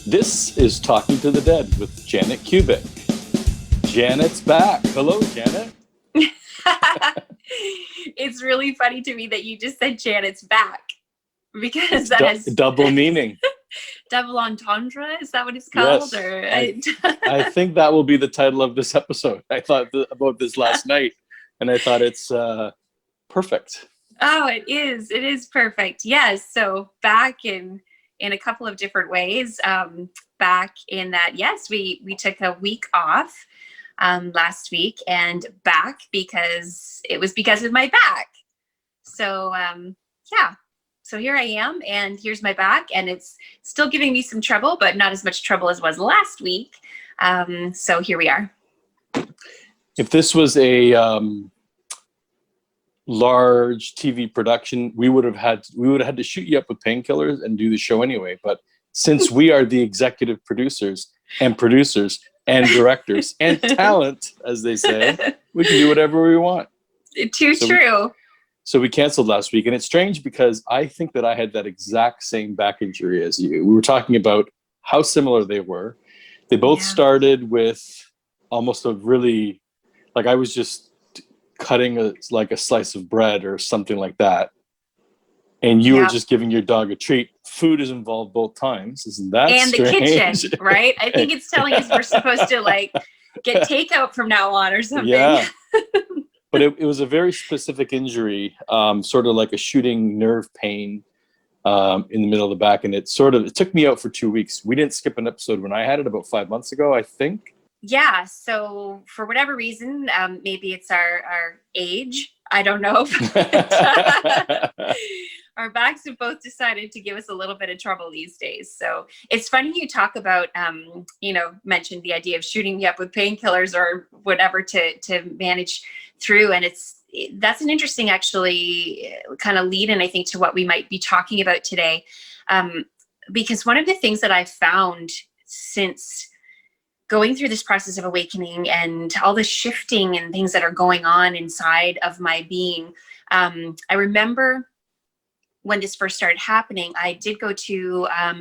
This is Talking to the Dead with Janet Kubik. Janet's back. Hello, Janet. It's really funny to me that you just said Janet's back because that has double meaning. Double entendre. Is that what it's called? Yes. Or I think that will be the title of this episode. I thought about this last night, and I thought it's perfect. Oh, it is. It is perfect. Yes. So back in a couple of different ways. Back in that, yes, we took a week off last week, and back because it was because of my back. So yeah. So here I am, and here's my back, and it's still giving me some trouble, but not as much trouble as it was last week. So here we are. If this was a large TV production, we would have had to shoot you up with painkillers and do the show anyway. But since we are the executive producers and directors and talent, as they say, we can do whatever we want. True. So we canceled last week, and it's strange because I think that I had that exact same back injury as you. We were talking about how similar they were. They both started with almost a really, like I was just cutting a slice of bread or something like that. And you were just giving your dog a treat. Food is involved both times. Isn't that strange? And the kitchen, right? I think it's telling us we're supposed to get takeout from now on or something. Yeah. But it was a very specific injury, sort of like a shooting nerve pain in the middle of the back. And it took me out for 2 weeks. We didn't skip an episode when I had it about 5 months ago, I think. Yeah. So for whatever reason, maybe it's our age. I don't know. Our backs have both decided to give us a little bit of trouble these days. So it's funny you talk about, mentioned the idea of shooting me up with painkillers or whatever to manage through. And that's an interesting, actually, kind of lead in, I think, to what we might be talking about today. Because one of the things that I've found since going through this process of awakening and all the shifting and things that are going on inside of my being, I remember when this first started happening, I did go to a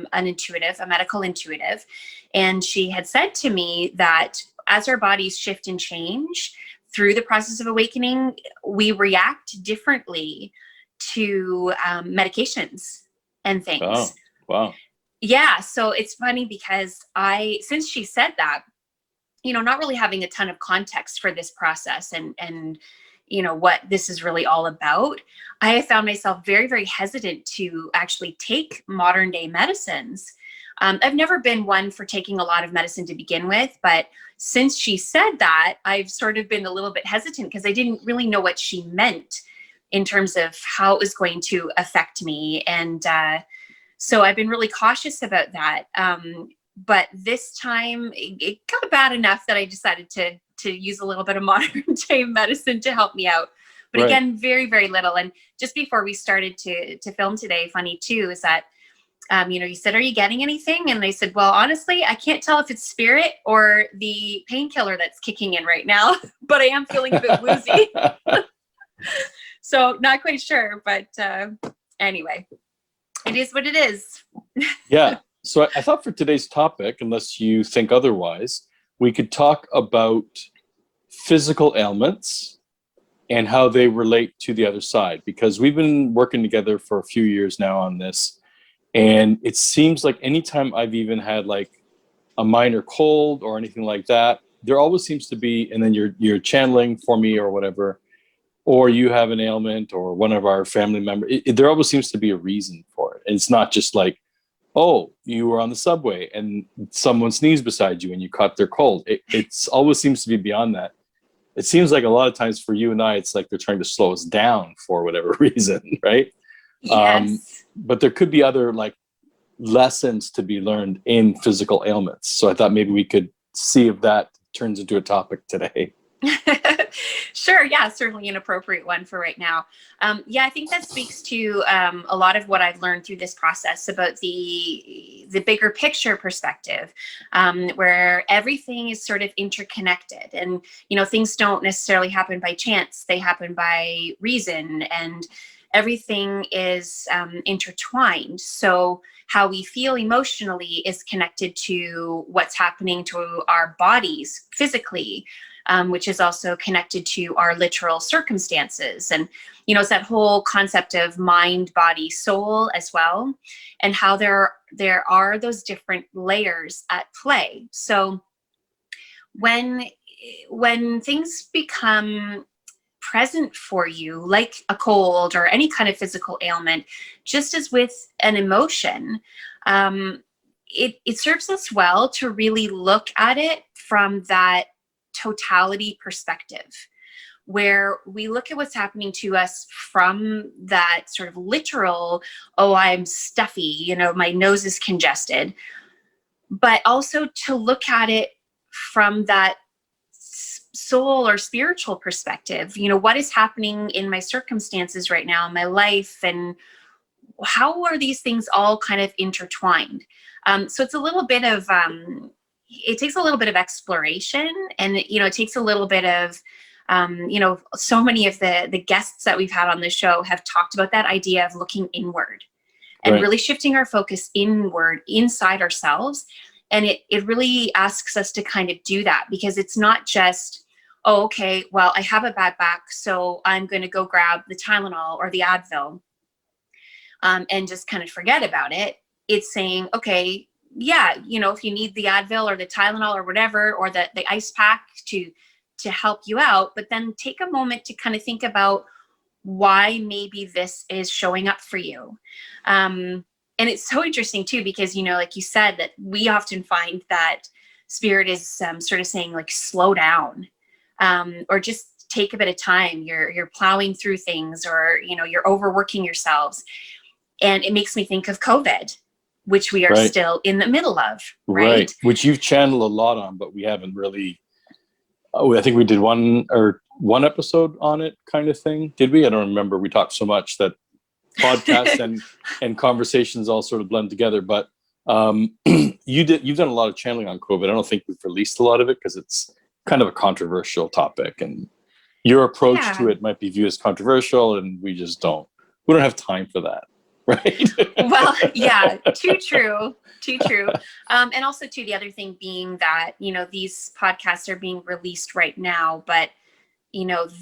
medical intuitive, and she had said to me that as our bodies shift and change through the process of awakening, we react differently to medications and things. Oh, wow. Yeah. So it's funny because since she said that, not really having a ton of context for this process and what this is really all about, I have found myself very, very hesitant to actually take modern day medicines. I've never been one for taking a lot of medicine to begin with, but since she said that, I've sort of been a little bit hesitant because I didn't really know what she meant in terms of how it was going to affect me. And so I've been really cautious about that. But this time it got bad enough that I decided to use a little bit of modern day medicine to help me out. But again, very, very little. And just before we started to film today, funny too, is that, you said, are you getting anything? And I said, well, honestly, I can't tell if it's spirit or the painkiller that's kicking in right now, but I am feeling a bit woozy. So not quite sure, but anyway, it is what it is. Yeah. So I thought for today's topic, unless you think otherwise, we could talk about physical ailments and how they relate to the other side, because we've been working together for a few years now on this. And it seems like anytime I've even had like a minor cold or anything like that, there always seems to be, and then you're channeling for me or whatever, or you have an ailment or one of our family members, there always seems to be a reason for it. And it's not just like, oh, you were on the subway and someone sneezed beside you and you caught their cold. It's always seems to be beyond that. It seems like a lot of times for you and I, it's like they're trying to slow us down for whatever reason, right? Yes. But there could be other like lessons to be learned in physical ailments. So I thought maybe we could see if that turns into a topic today. Sure. Yeah, certainly an appropriate one for right now. I think that speaks to a lot of what I've learned through this process about the bigger picture perspective, where everything is sort of interconnected, and things don't necessarily happen by chance; they happen by reason. And everything is intertwined. So how we feel emotionally is connected to what's happening to our bodies physically, which is also connected to our literal circumstances. And, it's that whole concept of mind, body, soul as well, and how there are those different layers at play. So when things become present for you, like a cold or any kind of physical ailment, just as with an emotion, it serves us well to really look at it from that totality perspective, where we look at what's happening to us from that sort of literal, oh, I'm stuffy, my nose is congested, but also to look at it from that soul or spiritual perspective. What is happening in my circumstances right now in my life, and how are these things all kind of intertwined? So it's a little bit of it takes a little bit of exploration, and it takes a little bit of so many of the guests that we've had on the show have talked about that idea of looking inward and really shifting our focus inward inside ourselves. And it really asks us to kind of do that, because it's not just, oh, okay, well, I have a bad back, so I'm going to go grab the Tylenol or the Advil and just kind of forget about it. It's saying, okay, yeah, if you need the Advil or the Tylenol or whatever, or the ice pack to help you out, but then take a moment to kind of think about why maybe this is showing up for you. And it's so interesting too, because, like you said, that we often find that spirit is sort of saying, like, slow down, or just take a bit of time. You're plowing through things, or, you're overworking yourselves. And it makes me think of COVID, which we are still in the middle of. Right. Which you've channeled a lot on, but we haven't really, I think we did one episode on it, kind of thing. Did we? I don't remember. We talked so much that podcasts and conversations all sort of blend together. But you've done a lot of channeling on COVID. I don't think we've released a lot of it because it's kind of a controversial topic, and your approach to it might be viewed as controversial, and we don't have time for that. Right. Well, yeah, too true. And also too, the other thing being that, these podcasts are being released right now, but,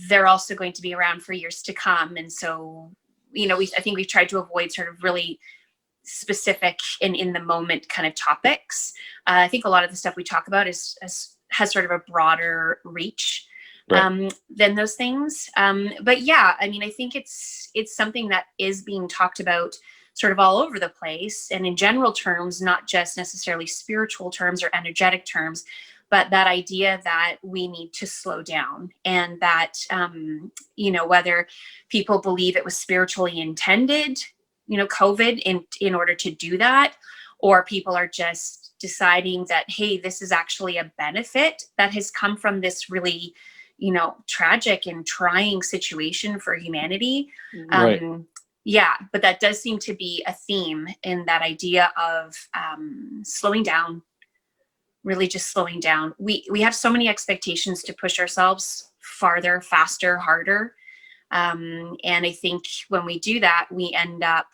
they're also going to be around for years to come. And so, I think we've tried to avoid sort of really specific and in the moment kind of topics. I think a lot of the stuff we talk about has sort of a broader reach than those things. But yeah, I mean, I think it's something that is being talked about sort of all over the place, and in general terms, not just necessarily spiritual terms or energetic terms, but that idea that we need to slow down, and that, whether people believe it was spiritually intended, COVID in order to do that, or people are just deciding that, hey, this is actually a benefit that has come from this really, tragic and trying situation for humanity. Yeah, but that does seem to be a theme in that idea of slowing down, really just slowing down. We have so many expectations to push ourselves farther, faster, harder. And I think when we do that, we end up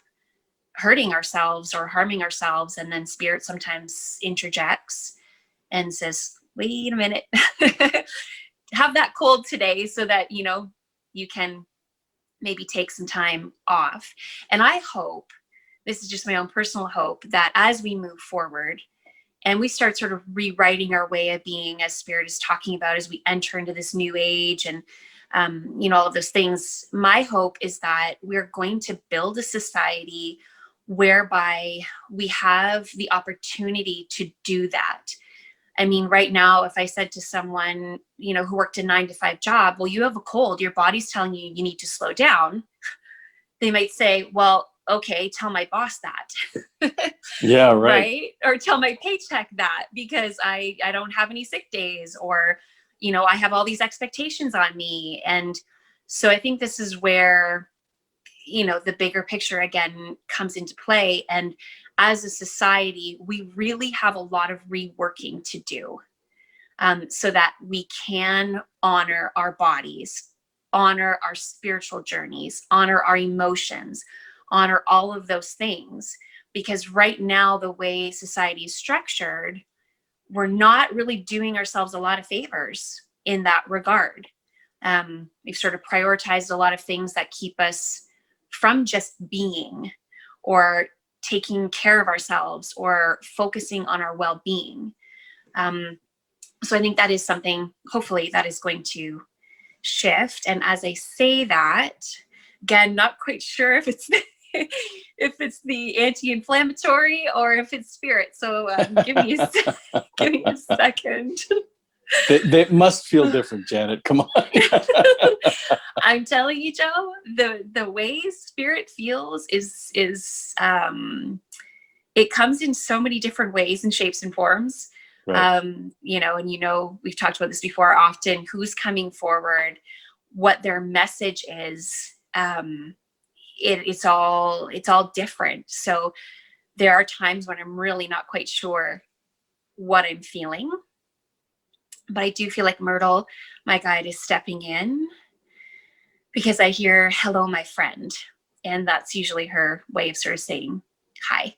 hurting ourselves or harming ourselves. And then spirit sometimes interjects and says, wait a minute, have that cold today so that, you can maybe take some time off. And I hope, this is just my own personal hope, that as we move forward and we start sort of rewriting our way of being, as spirit is talking about, as we enter into this new age and, all of those things, my hope is that we're going to build a society whereby we have the opportunity to do that. I mean, right now, if I said to someone, who worked a 9-to-5 job, well, you have a cold, your body's telling you you need to slow down. They might say, well, okay, tell my boss that. Yeah, right. Or tell my paycheck that, because I don't have any sick days, or, I have all these expectations on me. And so I think this is where, the bigger picture again comes into play. And as a society, we really have a lot of reworking to do, so that we can honor our bodies, honor our spiritual journeys, honor our emotions, honor all of those things. Because right now, the way society is structured, we're not really doing ourselves a lot of favors in that regard. We've sort of prioritized a lot of things that keep us from just being or taking care of ourselves or focusing on our well-being. So I think that is something, hopefully, that is going to shift. And as I say that, again, not quite sure if it's if it's the anti-inflammatory or if it's spirit. So give me a second. They must feel different, Janet. Come on. I'm telling you, Joe, the way spirit feels is it comes in so many different ways and shapes and forms. Right. We've talked about this before often, who's coming forward, what their message is. It's all different. So there are times when I'm really not quite sure what I'm feeling, but I do feel like Myrtle, my guide, is stepping in because I hear, hello, my friend. And that's usually her way of sort of saying hi.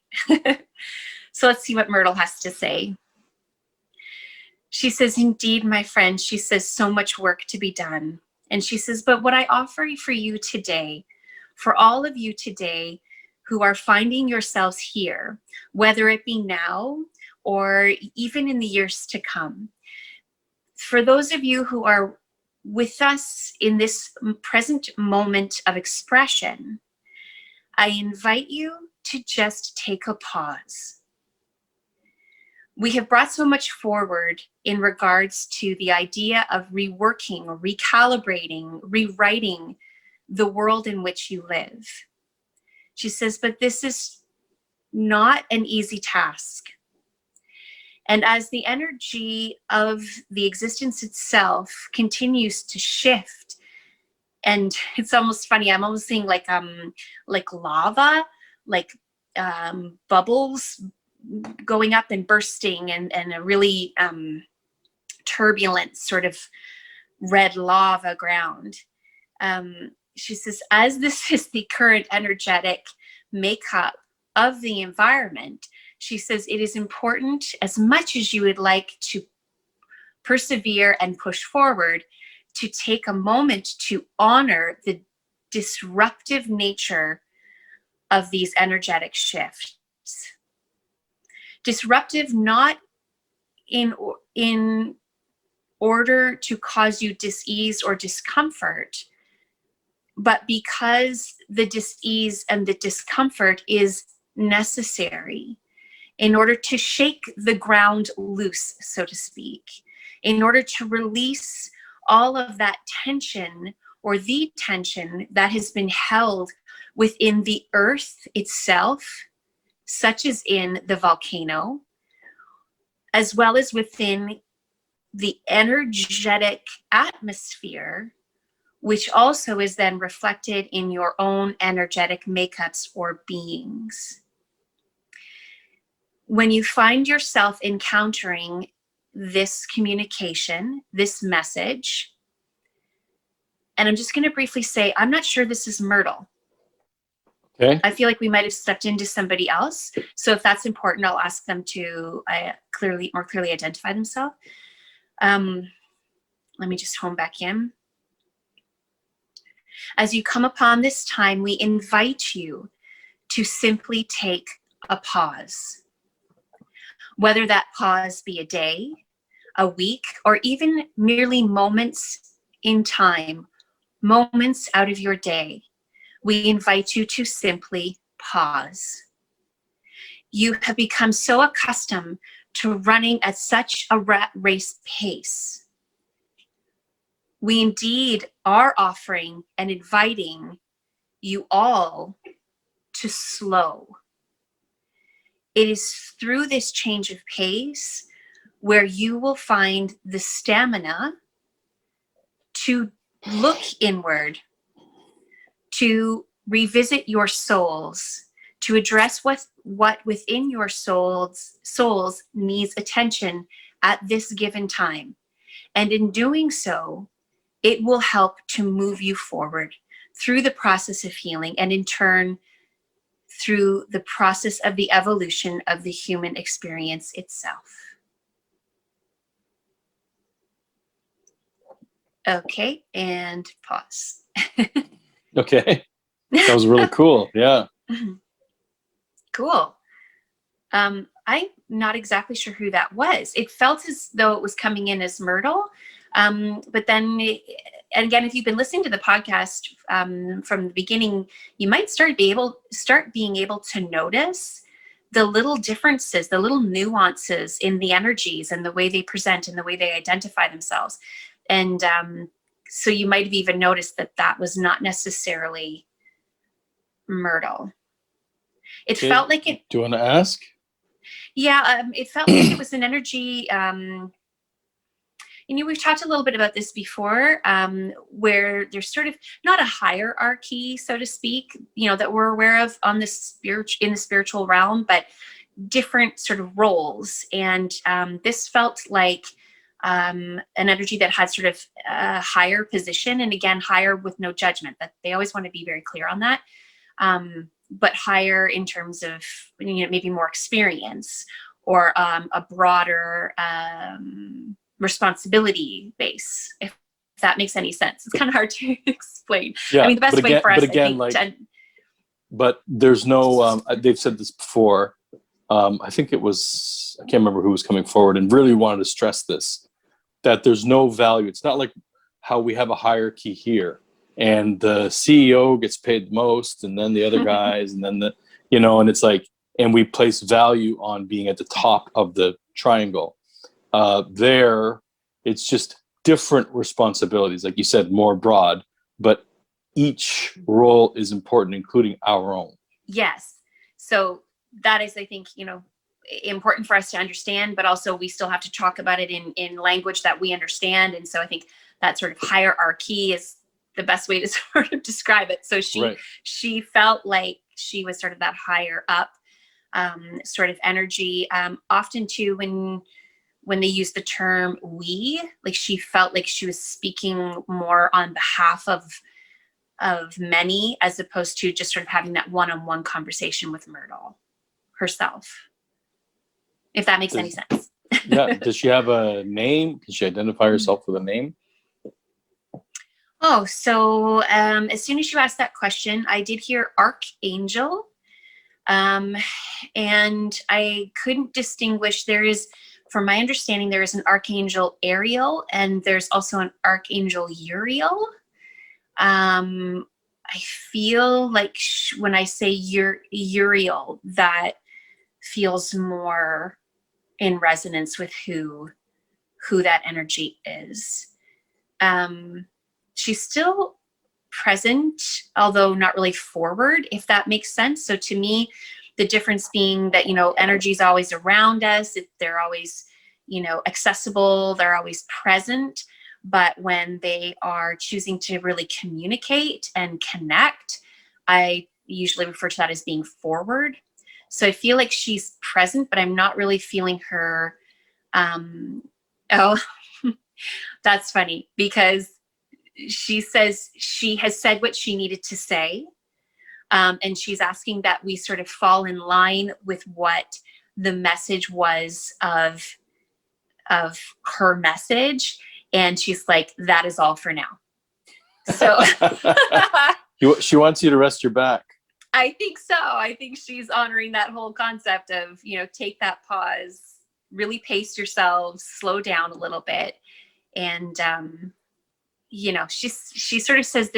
So let's see what Myrtle has to say. She says, indeed, my friend, she says, so much work to be done. And she says, but what I offer for you today, for all of you today who are finding yourselves here, whether it be now or even in the years to come, for those of you who are with us in this present moment of expression, I invite you to just take a pause. We have brought so much forward in regards to the idea of reworking, recalibrating, rewriting the world in which you live. She says, but this is not an easy task. And as the energy of the existence itself continues to shift, and it's almost funny, I'm almost seeing like lava, like bubbles going up and bursting, and a really turbulent sort of red lava ground. She says, as this is the current energetic makeup of the environment, she says it is important, as much as you would like to persevere and push forward, to take a moment to honor the disruptive nature of these energetic shifts. Disruptive not in order to cause you dis-ease or discomfort, but because the dis-ease and the discomfort is necessary in order to shake the ground loose, so to speak, in order to release all of that tension or the tension that has been held within the earth itself, such as in the volcano, as well as within the energetic atmosphere, which also is then reflected in your own energetic makeups or beings. When you find yourself encountering this communication, this message, and I'm just going to briefly say, I'm not sure this is Myrtle. Okay. I feel like we might have stepped into somebody else. So if that's important, I'll ask them to more clearly identify themselves. Let me just home back in. As you come upon this time, we invite you to simply take a pause. Whether that pause be a day, a week, or even merely moments in time, moments out of your day, we invite you to simply pause. You have become so accustomed to running at such a rat race pace. We indeed are offering and inviting you all to slow. It is through this change of pace where you will find the stamina to look inward, to revisit your souls, to address what within your souls needs attention at this given time. And in doing so, it will help to move you forward through the process of healing, and in turn, through the process of the evolution of the human experience itself. Okay, and pause. Okay. That was really cool. Yeah. Cool. I'm not exactly sure who that was. It felt as though it was coming in as Myrtle. But then, and again, if you've been listening to the podcast from the beginning, you might start being able to notice the little differences, the little nuances in the energies and the way they present and the way they identify themselves. And so you might have even noticed that that was not necessarily Myrtle. It felt like it. Do you want to ask? Yeah, it felt like it was an energy. We've talked a little bit about this before, where there's sort of not a hierarchy, so to speak, that we're aware of in the spiritual realm, but different sort of roles. And this felt like an energy that had sort of a higher position, and again, higher with no judgment. That they always want to be very clear on that. But higher in terms of maybe more experience or a broader responsibility base, if that makes any sense. It's kind of hard to explain. Yeah, I mean, the best way for us, but there's no, they've said this before. I think it was, I can't remember who was coming forward and really wanted to stress this, that there's no value. It's not like how we have a hierarchy here and the CEO gets paid the most and then the other guys and then and it's like, and we place value on being at the top of the triangle. There, it's just different responsibilities, like you said, more broad, but each role is important, including our own. Yes. So that is, I think, important for us to understand, but also we still have to talk about it in language that we understand. And so I think that sort of hierarchy is the best way to sort of describe it. So she felt like she was sort of that higher up sort of energy. Often too, when they use the term we, like she felt like she was speaking more on behalf of many, as opposed to just sort of having that one-on-one conversation with Myrtle herself, if that makes any sense. Yeah. Does she have a name? Can she identify herself with a name? Oh, so as soon as you asked that question, I did hear archangel. And I couldn't distinguish. From my understanding, there is an archangel Ariel, and there's also an archangel Uriel. I feel like when I say Uriel, that feels more in resonance with who that energy is. She's still present, although not really forward, if that makes sense. So to me, the difference being that, energy is always around us. They're always, accessible. They're always present. But when they are choosing to really communicate and connect, I usually refer to that as being forward. So I feel like she's present, but I'm not really feeling her. That's funny, because she says she has said what she needed to say. And she's asking that we sort of fall in line with what the message was of her message. And she's like, that is all for now. So she wants you to rest your back. I think so. I think she's honoring that whole concept of, take that pause, really pace yourselves, slow down a little bit. And, she sort of says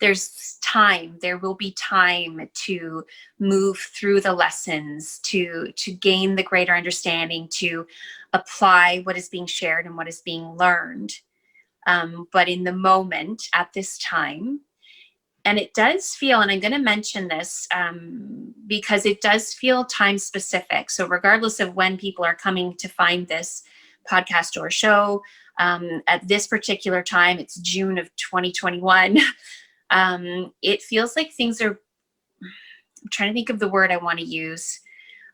there's time, there will be time to move through the lessons, to gain the greater understanding, to apply what is being shared and what is being learned. But in the moment, at this time, and it does feel, and I'm going to mention this because it does feel time specific. So regardless of when people are coming to find this podcast or show, at this particular time, it's June of 2021. It feels like things are, I'm trying to think of the word I want to use.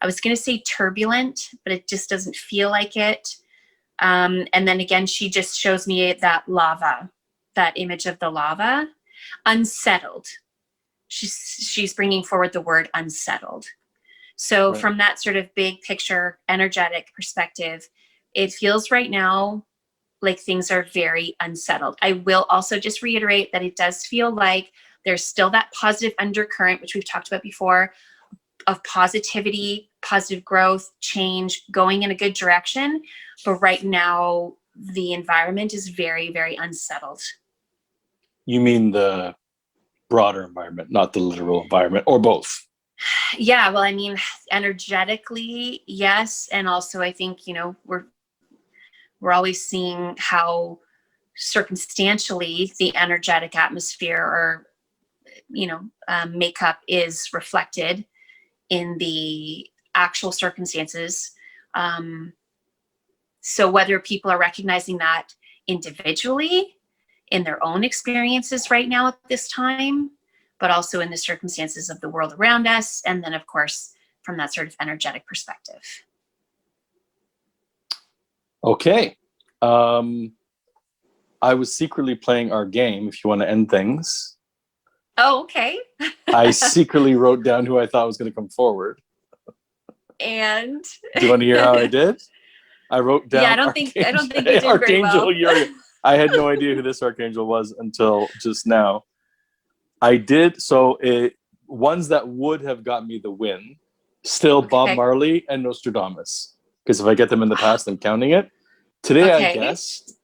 I was going to say turbulent, but it just doesn't feel like it. And then again, she just shows me that lava. that image of the lava, unsettled. She's bringing forward the word unsettled. So from that sort of big picture, energetic perspective, it feels right now like things are very unsettled. I will also just reiterate that it does feel like there's still that positive undercurrent, which we've talked about before, of positivity, positive growth, change, going in a good direction. But right now, the environment is very, very unsettled. You mean the broader environment, not the literal environment, or both? Yeah, well, I mean, energetically, yes. And also I think, we're always seeing how circumstantially the energetic atmosphere or, makeup is reflected in the actual circumstances. So whether people are recognizing that individually in their own experiences right now at this time, but also in the circumstances of the world around us. And then, of course, from that sort of energetic perspective. Okay. I was secretly playing our game, if you want to end things. Oh, okay. I secretly wrote down who I thought was going to come forward. And do you want to hear how I did? I wrote down. Yeah, I don't think you did Archangel very well. I had no idea who this archangel was until just now. I did ones that would have got me the win. Still, Bob Marley and Nostradamus, because if I get them in the past, I'm counting it. Today,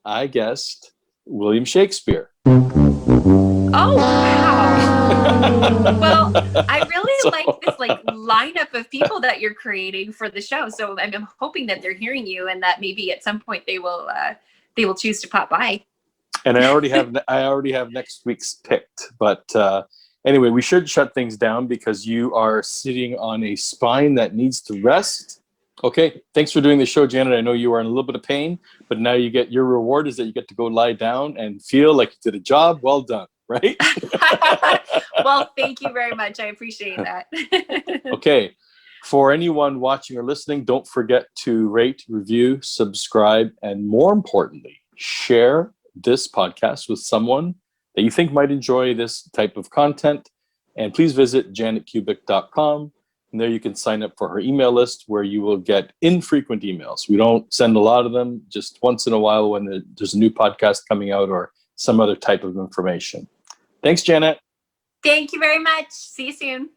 I guessed William Shakespeare. Oh, wow. Well, I really like this lineup of people that you're creating for the show. So I'm hoping that they're hearing you and that maybe at some point they will choose to pop by. And I already have next week's picked. But anyway, we should shut things down because you are sitting on a spine that needs to rest. Okay, thanks for doing the show, Janet. I know you are in a little bit of pain, but now you get your reward is that you get to go lie down and feel like you did a job well done, right? Well, thank you very much. I appreciate that. Okay, for anyone watching or listening, don't forget to rate, review, subscribe, and more importantly, share this podcast with someone that you think might enjoy this type of content. And please visit janetkubik.com. And there you can sign up for her email list where you will get infrequent emails. We don't send a lot of them, just once in a while when there's a new podcast coming out or some other type of information. Thanks, Janet. Thank you very much. See you soon.